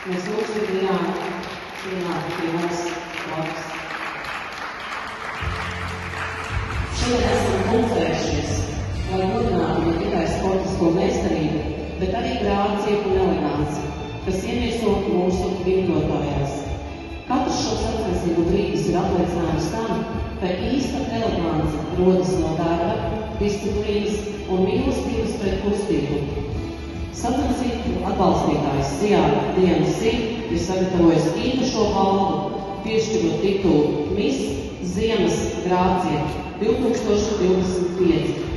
Mēs lūgsim Diānu ienākt pie mums blakus. Šodien esam pulcējušies, lai godinātu ne tikai sportisko meistarību, bet arī grāciju un eleganci, kas ievieso mūsu vingrotājās. Katrs šo sacensību brīdis ir apliecinājums tam, ka īsta elegance rodas no darba, disciplīnas un mīlestības pret kustību. Sacensību atbalstītājs Sijāra dienas ir sagatavojis īpašo balvu, piešķirot titulu Miss Ziemas Grācija 2025.